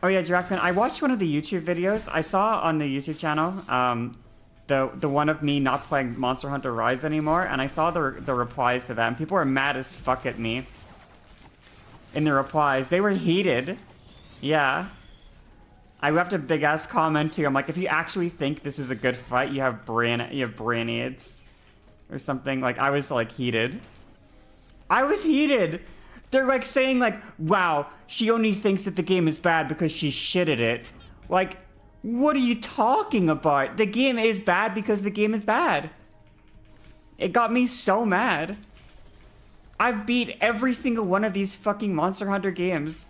Oh yeah, Drackman, I watched one of the YouTube videos. I saw on the YouTube channel, the one of me not playing Monster Hunter Rise anymore, and I saw the replies to that, and people were mad as fuck at me. In the replies, they were heated. Yeah. I left a big ass comment too. I'm like, if you actually think this is a good fight, you have brain aids. Or something. Like, I was like heated. I was heated! They're like saying like, wow, she only thinks that the game is bad because she's shit at it. Like, what are you talking about? The game is bad because the game is bad. It got me so mad. I've beat every single one of these fucking Monster Hunter games.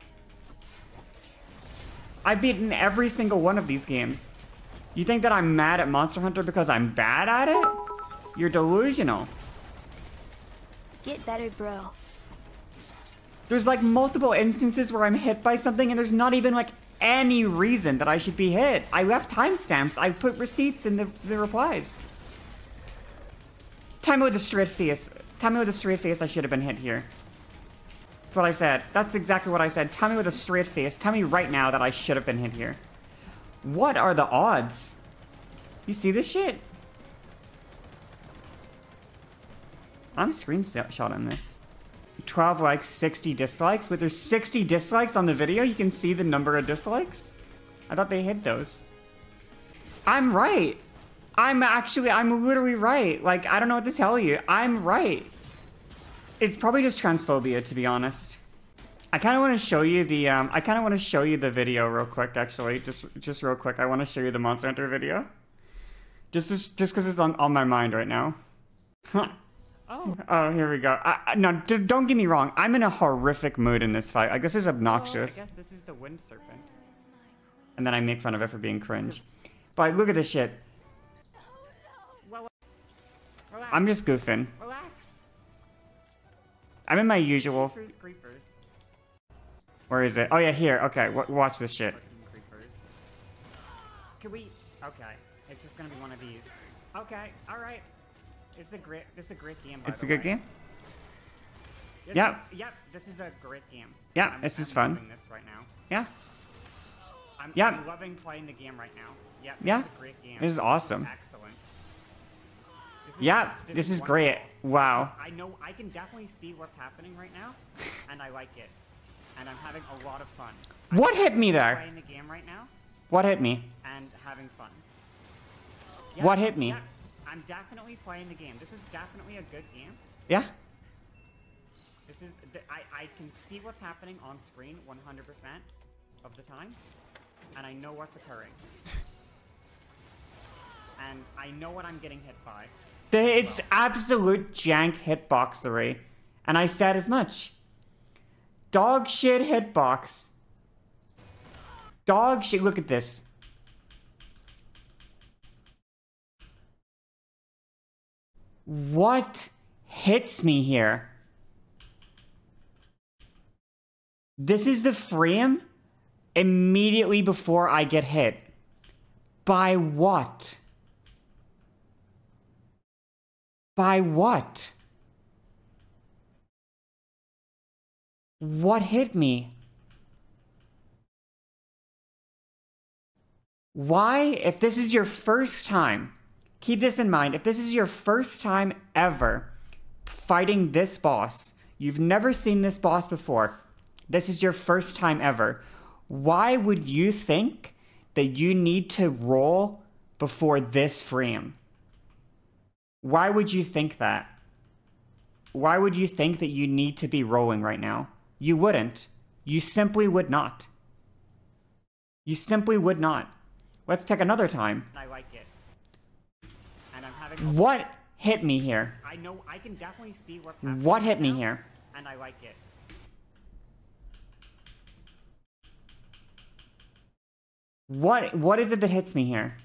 I've beaten every single one of these games. You think that I'm mad at Monster Hunter because I'm bad at it? You're delusional. Get better, bro. There's like multiple instances where I'm hit by something and there's not even like any reason that I should be hit. I left timestamps. I put receipts in the replies. Tell me with a straight face. Tell me with a straight face I should have been hit here. That's what I said. That's exactly what I said. Tell me with a straight face. Tell me right now that I should have been hit here. What are the odds? You see this shit? I'm screenshotting this. 12 likes, 60 dislikes. Wait, there's 60 dislikes on the video? You can see the number of dislikes? I thought they hid those. I'm right. I'm literally right. Like, I don't know what to tell you. I'm right. It's probably just transphobia, to be honest. I kind of want to show you the, video real quick, actually. Just real quick. I want to show you the Monster Hunter video. Just because it's on my mind right now. Oh, here we go. No, don't get me wrong. I'm in a horrific mood in this fight. Like, this is obnoxious. I guess this is the wind serpent. And then I make fun of it for being cringe. But look at this shit. I'm just goofing. I'm in my usual. Where is it? Oh yeah, here. Okay, watch this shit. Can we? Okay, it's just gonna be one of these. Okay, all right. This is a great game. It's a good game. Yep. Yep. This is a great game. Yeah, this is fun. Loving this right now. Yeah. I'm loving playing the game right now. Yep. Yeah. This is a great game. This is awesome. Excellent. This is great. Wow. I know. I can definitely see what's happening right now, and I like it, and I'm having a lot of fun. What hit me there? Playing the game right now. What hit me? And having fun. Yeah, what hit me? Yeah. I'm definitely playing the game. This is definitely a good game. Yeah. This is I can see what's happening on screen 100% of the time, and I know what's occurring. And I know what I'm getting hit by. It's absolute jank hitboxery, and I said as much. Dog shit hitbox. Dog shit. Look at this. What hits me here? This is the frame immediately before I get hit. By what? By what? What hit me? Why? If this is your first time, keep this in mind. If this is your first time ever fighting this boss, you've never seen this boss before, this is your first time ever, why would you think that you need to roll before this frame? Why would you think that? Why would you think that you need to be rolling right now? You wouldn't. You simply would not. You simply would not. Let's pick another time. I like it. And I'm having what hit me here? I know I can definitely see what's happening. What hit me here? And I like it. What is it that hits me here?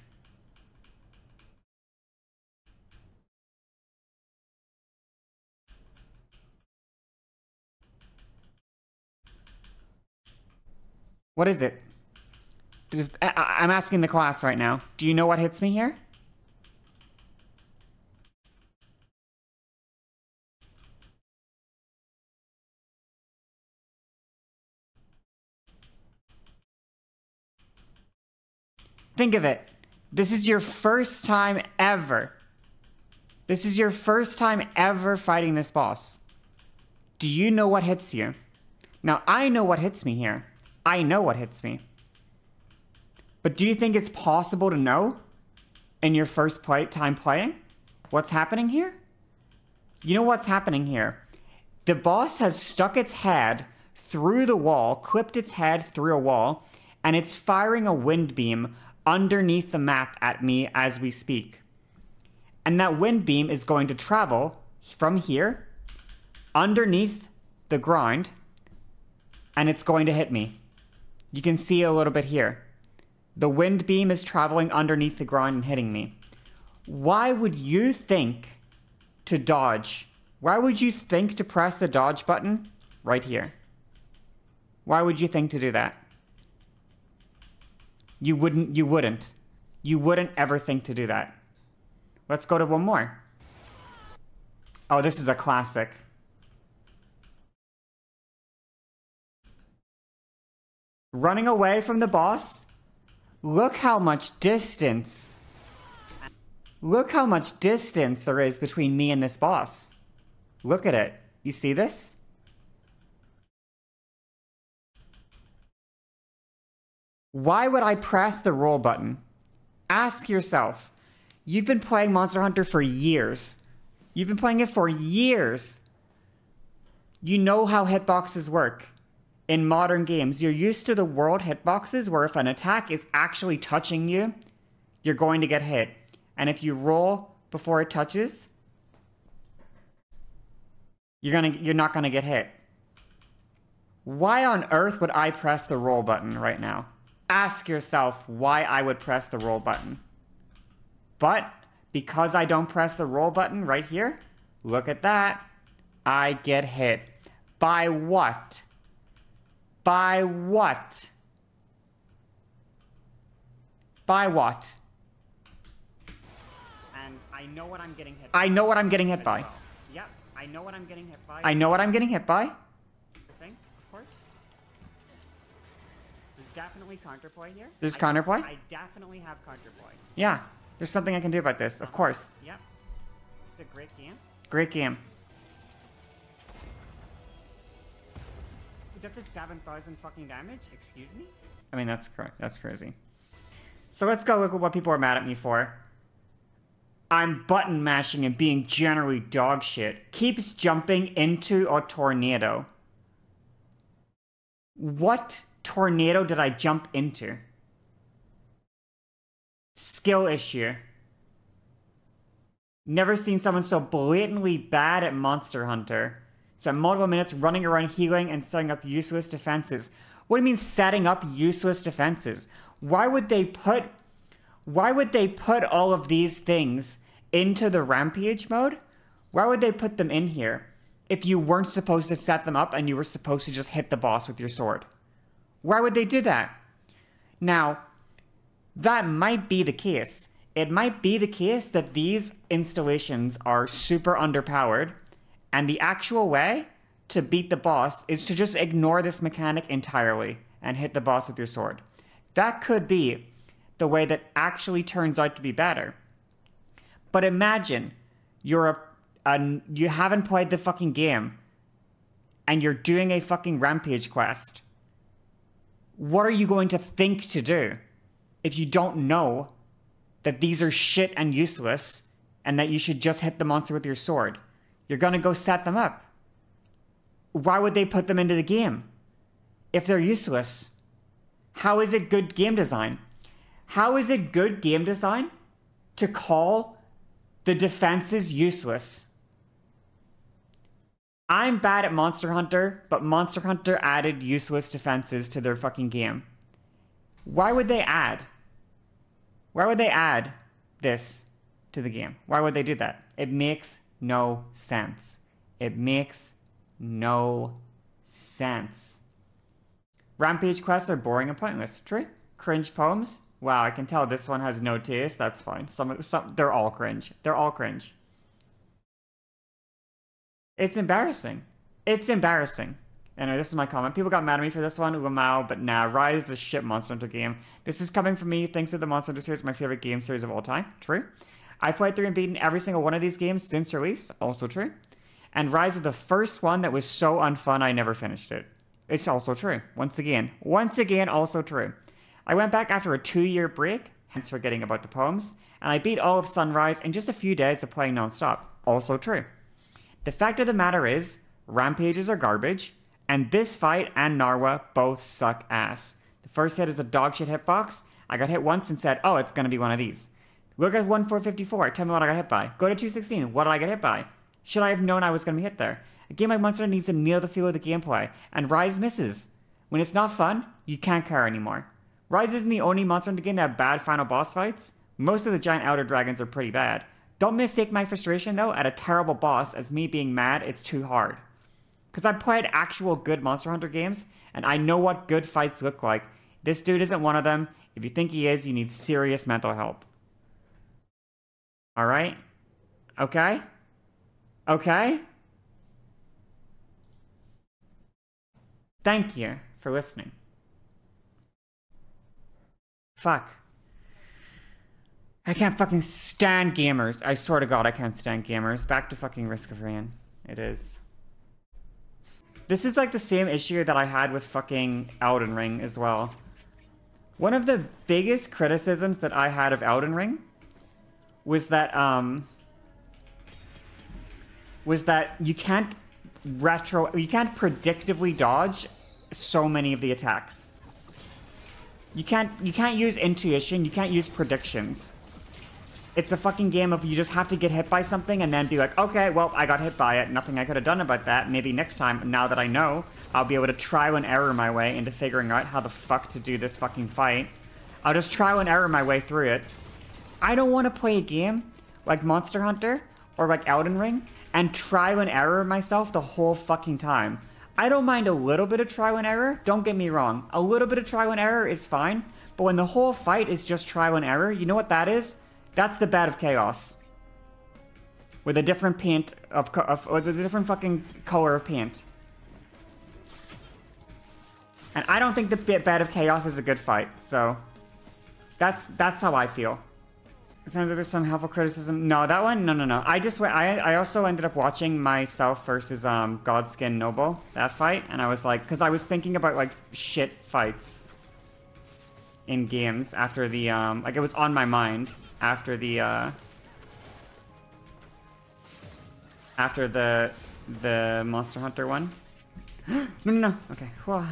What is it? I'm asking the class right now. Do you know what hits me here? Think of it. This is your first time ever. This is your first time ever fighting this boss. Do you know what hits you? Now, I know what hits me here. I know what hits me. But do you think it's possible to know in your first time playing what's happening here? You know what's happening here? The boss has stuck its head through the wall, clipped its head through a wall, and it's firing a wind beam underneath the map at me as we speak. And that wind beam is going to travel from here, underneath the ground, and it's going to hit me. You can see a little bit here. The wind beam is traveling underneath the ground and hitting me. Why would you think to dodge? Why would you think to press the dodge button right here? Why would you think to do that? You wouldn't. You wouldn't ever think to do that. Let's go to one more. Oh, this is a classic. Running away from the boss. Look how much distance. Look how much distance there is between me and this boss. Look at it. You see this? Why would I press the roll button? Ask yourself. You've been playing Monster Hunter for years. You've been playing it for years. You know how hitboxes work. In modern games, you're used to the world hitboxes where if an attack is actually touching you, you're going to get hit. And if you roll before it touches, you're not gonna get hit. Why on earth would I press the roll button right now? Ask yourself why I would press the roll button. But because I don't press the roll button right here, look at that. I get hit. By what? By what? By what? And I know what I'm getting hit by. I know what I'm getting hit by. Yep, I know what I'm getting hit by. I know what I'm getting hit by. Thing, of course. There's definitely counterplay here. There's counterplay? I definitely have counterplay. Yeah, there's something I can do about this, of course. Yep. It's a great game. Great game. That did 7,000 fucking damage? Excuse me? I mean, that's crazy. So let's go look at what people are mad at me for. I'm button mashing and being generally dog shit. Keeps jumping into a tornado. What tornado did I jump into? Skill issue. Never seen someone so blatantly bad at Monster Hunter. Spent multiple minutes running around healing and setting up useless defenses. What do you mean setting up useless defenses? Why would they put all of these things into the rampage mode? Why would they put them in here if you weren't supposed to set them up and you were supposed to just hit the boss with your sword? Why would they do that? Now, that might be the case. It might be the case that these installations are super underpowered. And the actual way to beat the boss is to just ignore this mechanic entirely and hit the boss with your sword. That could be the way that actually turns out to be better. But imagine you haven't played the fucking game and you're doing a fucking rampage quest. What are you going to think to do if you don't know that these are shit and useless and that you should just hit the monster with your sword? You're gonna go set them up. Why would they put them into the game if they're useless? How is it good game design? How is it good game design to call the defenses useless? I'm bad at Monster Hunter, but Monster Hunter added useless defenses to their fucking game. Why would they add? Why would they add this to the game? Why would they do that? It makes no sense. It makes no sense. Rampage quests are boring and pointless. True. Cringe poems? Wow, I can tell this one has no taste. That's fine. Some they're all cringe. They're all cringe. It's embarrassing. It's embarrassing. Anyway, this is my comment. People got mad at me for this one, Lamau, but nah, Rise is a shit Monster Hunter game. This is coming from me, thanks to the Monster Hunter series, my favorite game series of all time. True. I played through and beaten every single one of these games since release. Also true. And Rise was the first one that was so unfun I never finished it. It's also true. Once again, also true. I went back after a 2-year break, hence forgetting about the poems, and I beat all of Sunrise in just a few days of playing non-stop. Also true. The fact of the matter is, rampages are garbage, and this fight and Narwa both suck ass. The first hit is a dogshit hitbox. I got hit once and said, oh, it's gonna be one of these. Look at 1454, tell me what I got hit by. Go to 216, what did I get hit by? Should I have known I was gonna be hit there? A game like Monster needs to nail the feel of the gameplay, and Rise misses. When it's not fun, you can't care anymore. Rise isn't the only Monster Hunter game that have bad final boss fights. Most of the giant outer dragons are pretty bad. Don't mistake my frustration though at a terrible boss as me being mad it's too hard. Because I've played actual good Monster Hunter games, and I know what good fights look like. This dude isn't one of them. If you think he is, you need serious mental help. Alright? Okay? Okay? Thank you for listening. Fuck. I can't fucking stand gamers. I swear to God, I can't stand gamers. Back to fucking Risk of Rain. It is. This is like the same issue that I had with fucking Elden Ring as well. One of the biggest criticisms that I had of Elden Ring was that you can't predictively dodge so many of the attacks. You can't use intuition, you can't use predictions. It's a fucking game of you just have to get hit by something and then be like, okay, well, I got hit by it. Nothing I could have done about that. Maybe next time, now that I know, I'll be able to trial and error my way into figuring out how the fuck to do this fucking fight. I'll just trial and error my way through it. I don't want to play a game like Monster Hunter or like Elden Ring and trial and error myself the whole fucking time. I don't mind a little bit of trial and error, don't get me wrong. A little bit of trial and error is fine, but when the whole fight is just trial and error, you know what that is? That's the Bat of Chaos. With a different paint with a different fucking color of paint. And I don't think the Bat of Chaos is a good fight, so that's how I feel. Sounds like there's some helpful criticism. No, that one, no. I also ended up watching myself versus Godskin Noble, that fight, and I was like, because I was thinking about like shit fights in games after the like it was on my mind after the Monster Hunter one. No. Okay. Whew.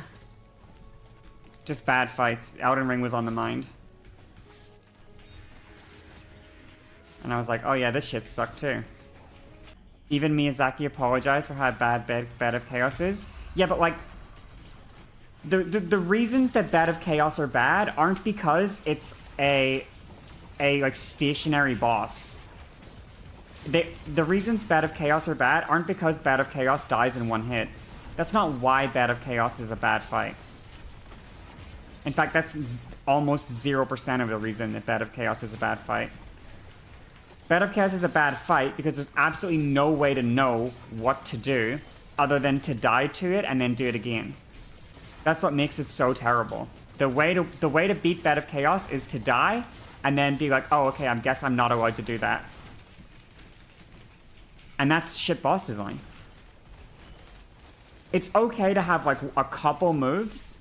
Just bad fights. Elden Ring was on the mind. And I was like, oh yeah, this shit sucked too. Even Miyazaki apologized for how bad Bat of Chaos is. Yeah, but like, the reasons that Bat of Chaos are bad aren't because it's a like stationary boss. The reasons Bat of Chaos are bad aren't because Bat of Chaos dies in one hit. That's not why Bat of Chaos is a bad fight. In fact, that's almost 0% of the reason that Bat of Chaos is a bad fight. Bat of Chaos is a bad fight because there's absolutely no way to know what to do other than to die to it and then do it again. That's what makes it so terrible. The way to beat Bat of Chaos is to die and then be like, oh, okay, I guess I'm not allowed to do that. And that's shit boss design. It's okay to have like a couple moves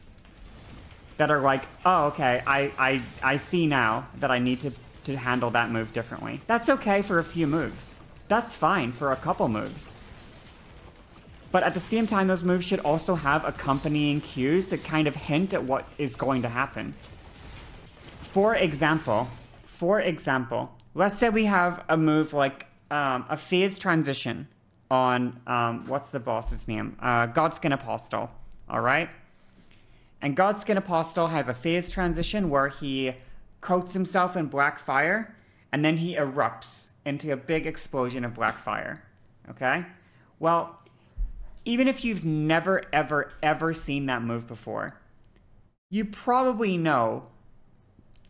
that are like, oh, okay, I see now that I need to handle that move differently. That's okay for a few moves. That's fine for a couple moves. But at the same time, those moves should also have accompanying cues that kind of hint at what is going to happen. For example, let's say we have a move like a phase transition on, what's the boss's name? Godskin Apostle, alright? And Godskin Apostle has a phase transition where he coats himself in black fire, and then he erupts into a big explosion of black fire, okay? Well, even if you've never, ever seen that move before, you probably know,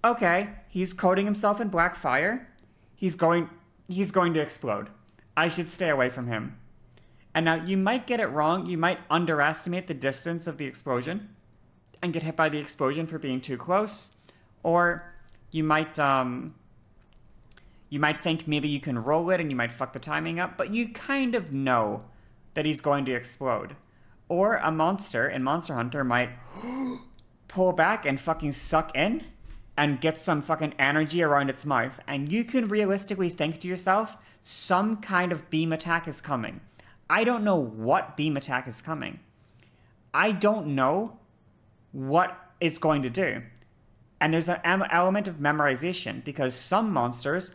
okay, he's coating himself in black fire, he's going to explode. I should stay away from him. And now you might get it wrong. You might underestimate the distance of the explosion and get hit by the explosion for being too close. Or you might think maybe you can roll it and you might fuck the timing up, but you kind of know that he's going to explode. Or a monster in Monster Hunter might pull back and fucking suck in and get some fucking energy around its mouth. And you can realistically think to yourself, some kind of beam attack is coming. I don't know what beam attack is coming. I don't know what it's going to do. And there's an element of memorization because some monsters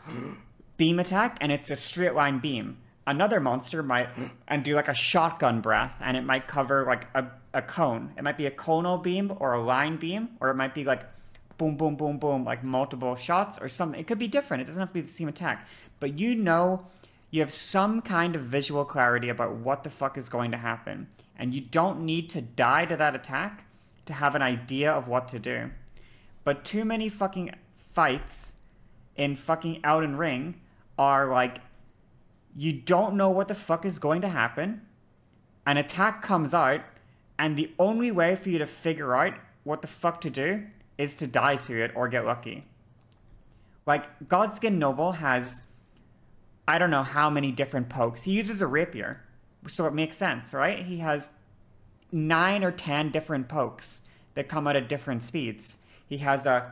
beam attack and it's a straight line beam. Another monster might and do like a shotgun breath and it might cover like a cone. It might be a conal beam or a line beam, or it might be like boom, boom, boom, boom, like multiple shots or something. It could be different. It doesn't have to be the same attack. But you know, you have some kind of visual clarity about what the fuck is going to happen. And you don't need to die to that attack to have an idea of what to do. But too many fucking fights in fucking Elden Ring are like, you don't know what the fuck is going to happen. An attack comes out, and the only way for you to figure out what the fuck to do is to die to it or get lucky. Like, Godskin Noble has, I don't know how many different pokes. He uses a rapier, so it makes sense, right? He has 9 or 10 different pokes that come out at different speeds. He has a...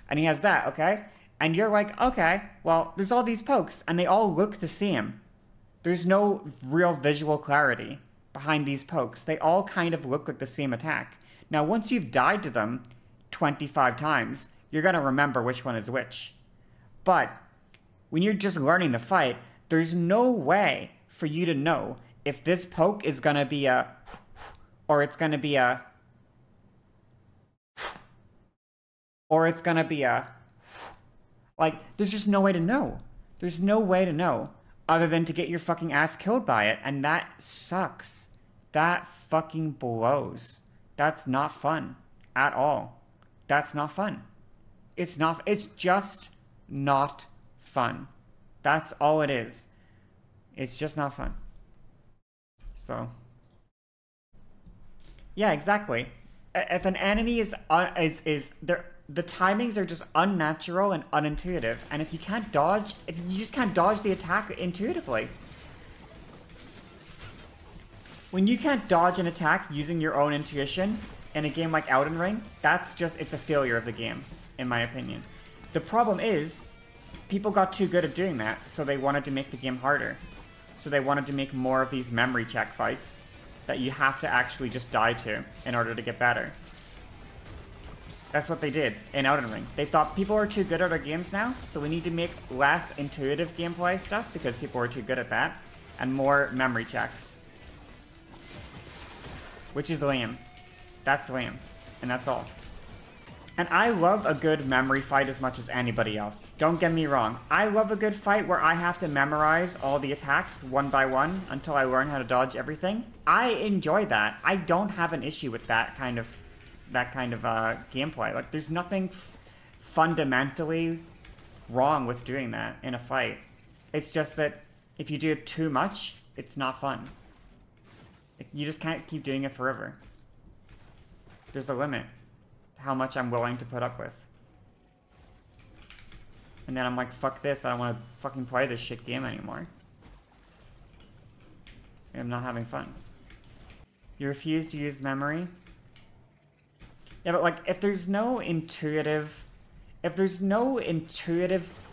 and he has that, okay? And you're like, okay, well, there's all these pokes, and they all look the same. There's no real visual clarity behind these pokes. They all kind of look like the same attack. Now, once you've died to them 25 times, you're going to remember which one is which. But when you're just learning the fight, there's no way for you to know if this poke is going to be a... or it's going to be a... or it's going to be a... like, there's just no way to know. There's no way to know other than to get your fucking ass killed by it. And that sucks. That fucking blows. That's not fun at all. That's not fun. It's not, it's just not fun. That's all it is. It's just not fun. So. Yeah, exactly. If an enemy is there, the timings are just unnatural and unintuitive, and if you can't dodge, if you just can't dodge the attack intuitively. When you can't dodge an attack using your own intuition in a game like Elden Ring, that's just, it's a failure of the game, in my opinion. The problem is, people got too good at doing that, so they wanted to make the game harder. So they wanted to make more of these memory check fights that you have to actually just die to in order to get better. That's what they did in Elden Ring. They thought people are too good at our games now, so we need to make less intuitive gameplay stuff because people are too good at that, and more memory checks. Which is lame. That's lame. And that's all. And I love a good memory fight as much as anybody else. Don't get me wrong. I love a good fight where I have to memorize all the attacks one by one until I learn how to dodge everything. I enjoy that. I don't have an issue with that kind of gameplay. Like, there's nothing fundamentally wrong with doing that in a fight. It's just that if you do it too much, it's not fun. You just can't keep doing it forever. There's a limit how much I'm willing to put up with. And then I'm like, fuck this, I don't want to fucking play this shit game anymore. I'm not having fun. You refuse to use memory? Yeah, but like, if there's no intuitive,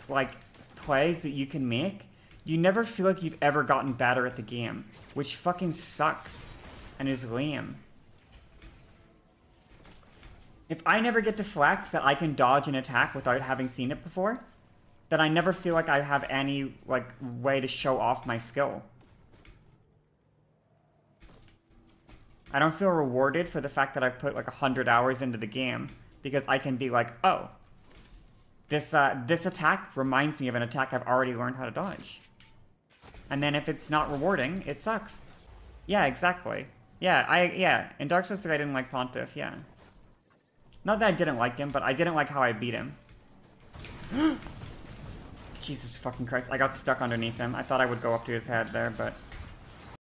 like, plays that you can make, you never feel like you've ever gotten better at the game, which fucking sucks and is lame. If I never get to flex that I can dodge an attack without having seen it before, then I never feel like I have any, like, way to show off my skill. I don't feel rewarded for the fact that I've put like 100 hours into the game, because I can be like, oh, this attack reminds me of an attack I've already learned how to dodge. And then if it's not rewarding, it sucks. Yeah, exactly. Yeah, in Dark Souls 3 I didn't like Pontiff, yeah. Not that I didn't like him, but I didn't like how I beat him. Jesus fucking Christ. I got stuck underneath him. I thought I would go up to his head there, but